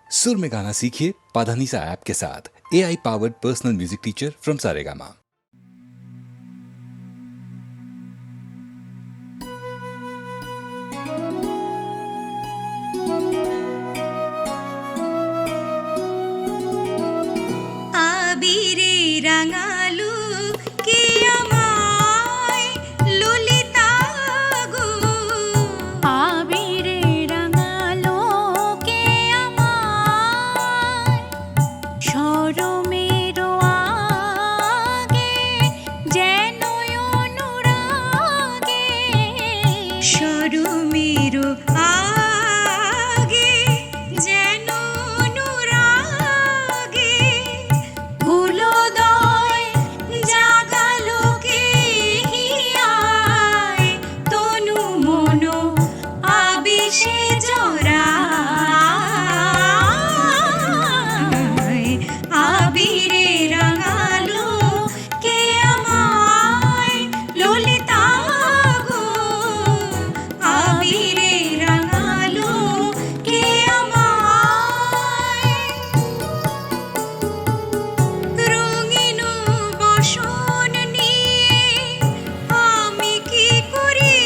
सुर में गाना सीखिए पाधानीसा ऐप के साथ। AI powered personal music teacher from Saregama. আবিরে রাঙালু কে আমায় ললিতা গো, আবিরে রাঙালো কে আমায় শরমের আগে যেন অনুরাগে শরমের আগে যেন অনুরাগে ফুলোদয় জাগালো কে হিয়ায় তনু মন আবেশে জড়ায়। আবিরে রাঙালো কে আমায় ললিতা গো, আবিরে রাঙালো কে আমায়। রঙিন বসন নিয়ে আমি কি করি,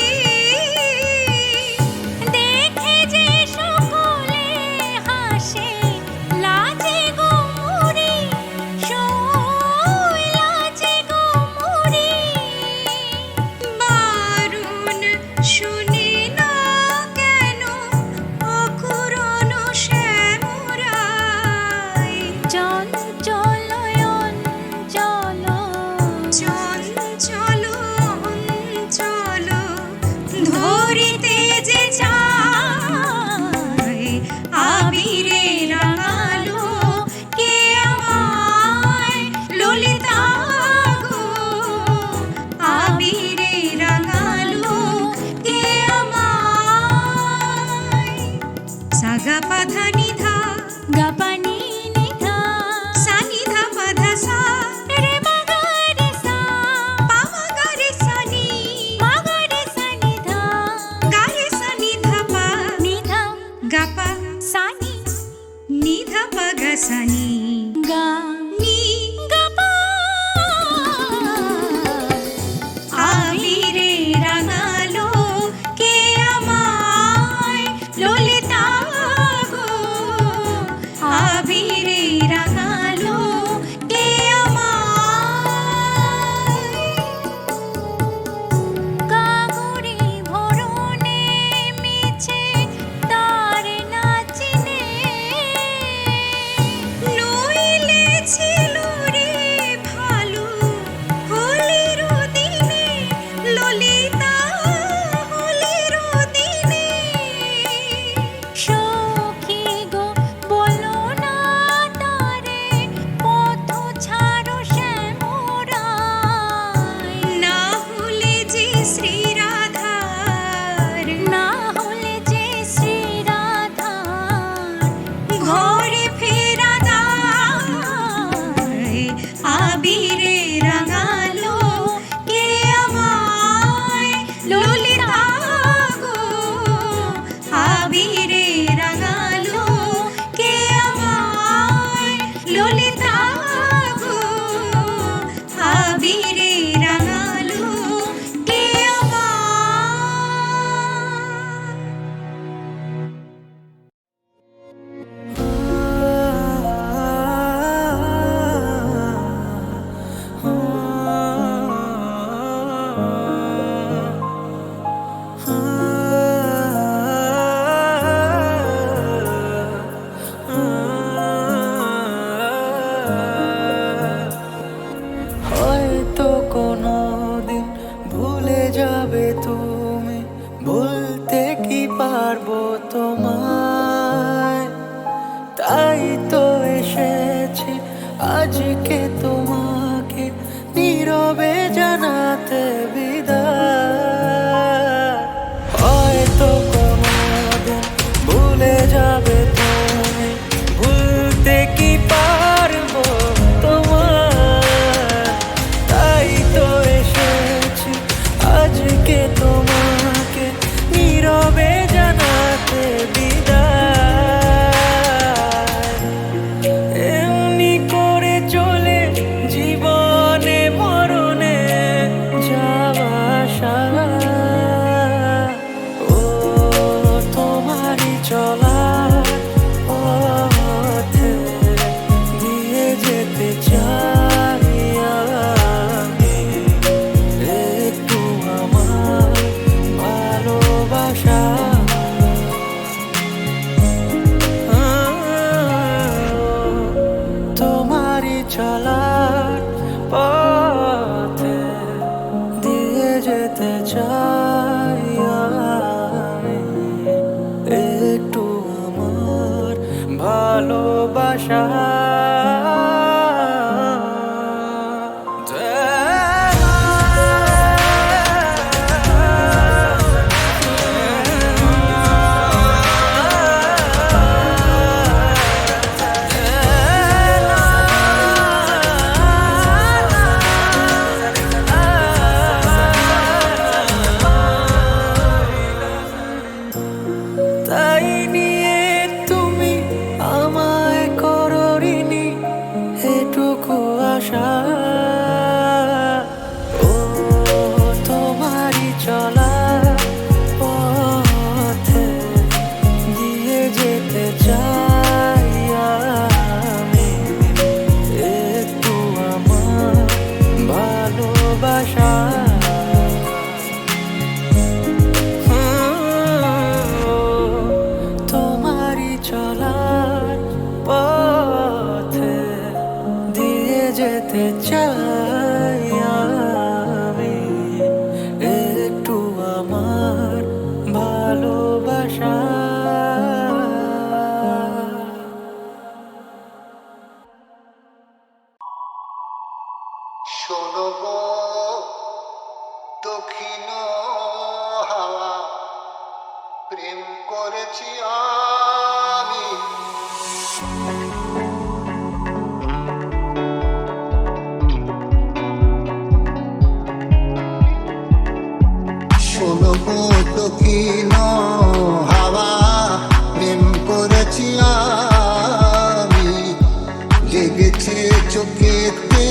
দেখে যে সকলে হাসে লাজে গো মুড়ি সই লাজে গো মুড়ি বারণ শুনি না কেন অকুরণ শ্যামরায়। চঞ্চল অঞ্চল চঞ্চল অঞ্চল ধরিতে যে চায়। আবিরে রাঙালো কে আমায় ললিতা গো, আবিরে রাঙালো কে আমায়। সাগা পাধা নিধা গাপানি নিধা সা নিধা পাধা সা রে মাগা রে সা পা মা গা রে সা নি মাগা রে সা নিধা গা রে সা নিধা পা নিধা গা পা সানি নিধা পা গা সা নি গা নি। গাপা আবিরে রাঙালো কে আমায় ললিতা গো, আবিরে রাঙালো কে আমায়। কাগুরি ভরণে মিছে তার নাচিনে ভালোবাসা তাই নিয়ে তুমি আমায় করোনি এটুকু আশা ও তোমারই চলা পথে দিয়ে যেতে চাই আমি একটু আমার ভালোবাসা তোমারই চলার পথে দিয়ে যেতে চাই আমি একটু আমার ভালোবাসা শোনো গো দক্ষিণ হাওয়া প্রেম করেছি আমি শোনো গো দক্ষিণ হাওয়া প্রেম করেছি আমি লেগেছে চোখেতে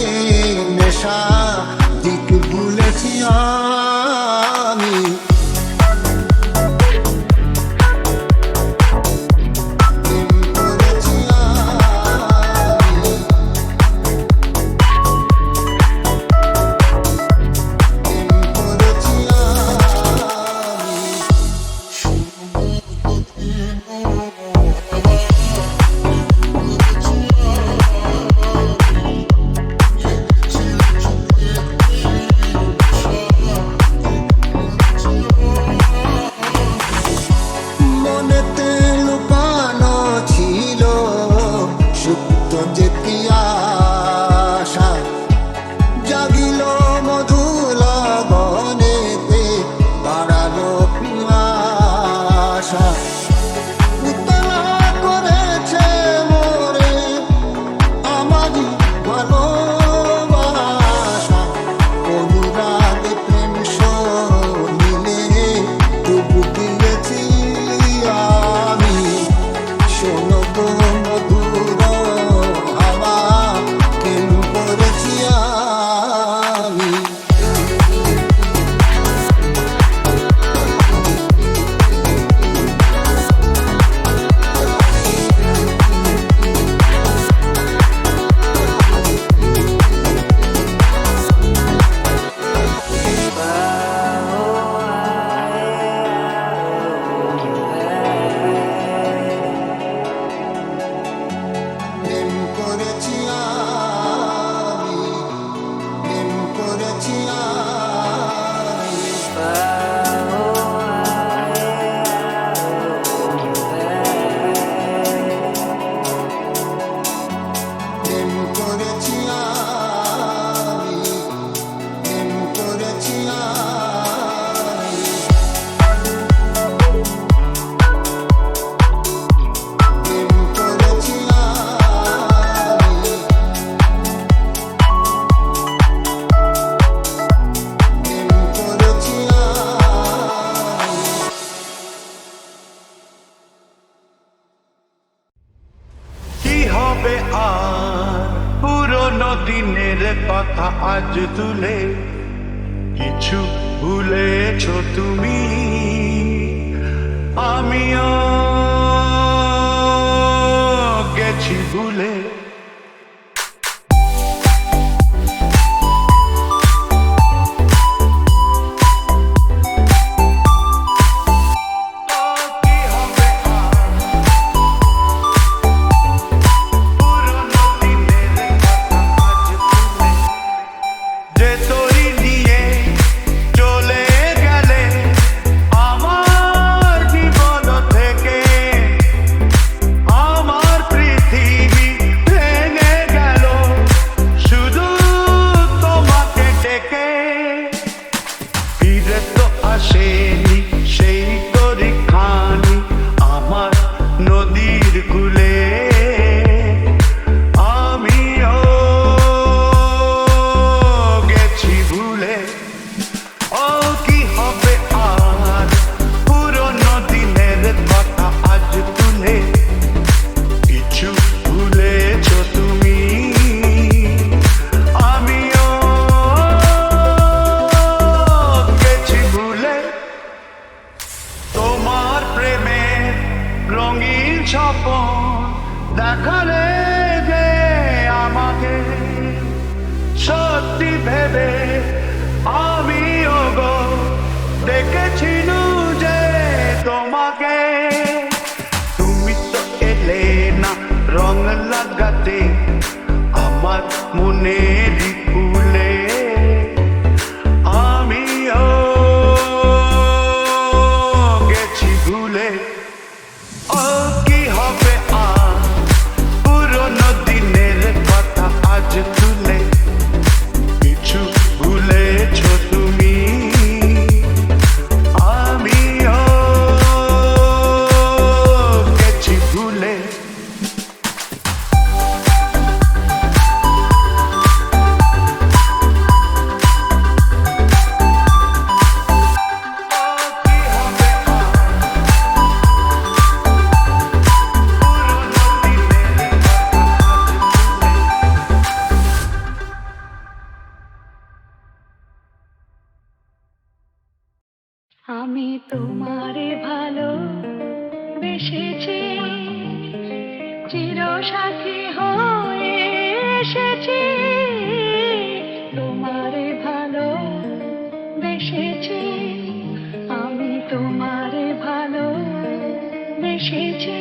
নেশা দিক ভুলেছি আমি প্রেম করেছি আমি প্রেম করেছি আমি মনেতে লুকানো ছিল সুপ্ত যেতি আশা জাগিল মধুলা বনেতে বাড়ালো আশা উতলা করেছে মোরে আমারই ভালোবাসা অনুরাগ প্রেম মিলে ডুব দিয়েছি আমি শোনো গো মধুর হাওয়া প্রেম করেছি আমি প্রেম করেছি আমি প্রেম করেছি আমি প্রেম করেছি আমি প্রেম করেছি আমি প্রেম করেছি আমি প্রেম করেছি আমি কি হবে আর পুরনো দিনের কথা আজ তুলে কিছু ভুলেছো তুমি আমিও গেছি ভুলে আমার ভেবে আমিও গো দেখেছিলু যে তোমাকে, তুমি তো এলে না রং লাগাতে আমার মনের ফুলে, আমিও গেছি ভুলে। ও কি হবে আর পুরনো দিনের কথা আজ তুলে, কিছু ভুলেছো তুমি, আমিও গেছি ভুলে। আমি তোমারে ভালো বেসেছি, চিরসাথী হয়ে এসেছি। তোমারে ভালো বেসেছি, আমি তোমারে ভালো বেসেছি।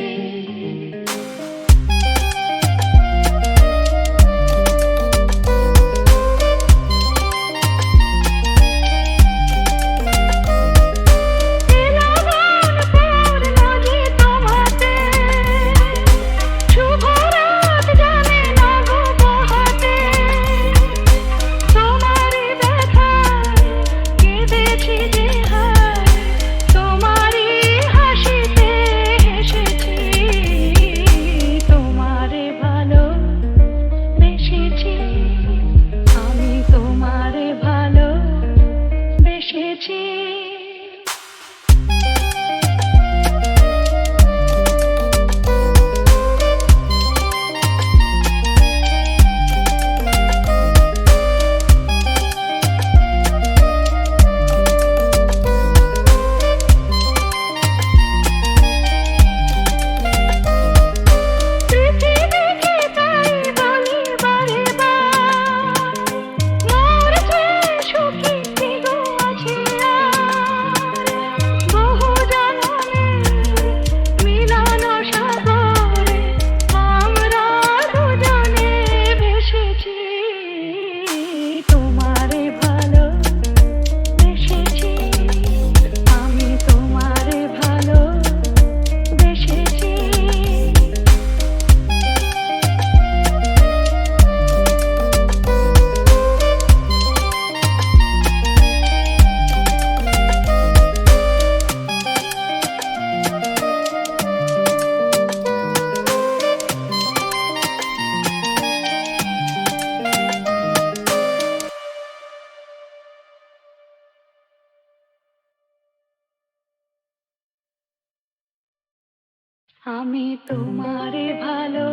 আমি তোমারে ভালো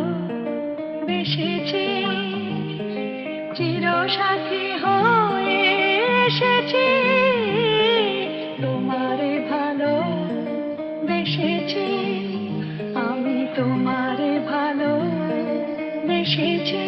বেসেছি, চিরসাথী হয়ে এসেছি। তোমারে ভালো বেসেছি, আমি তোমারে ভালো বেসেছি।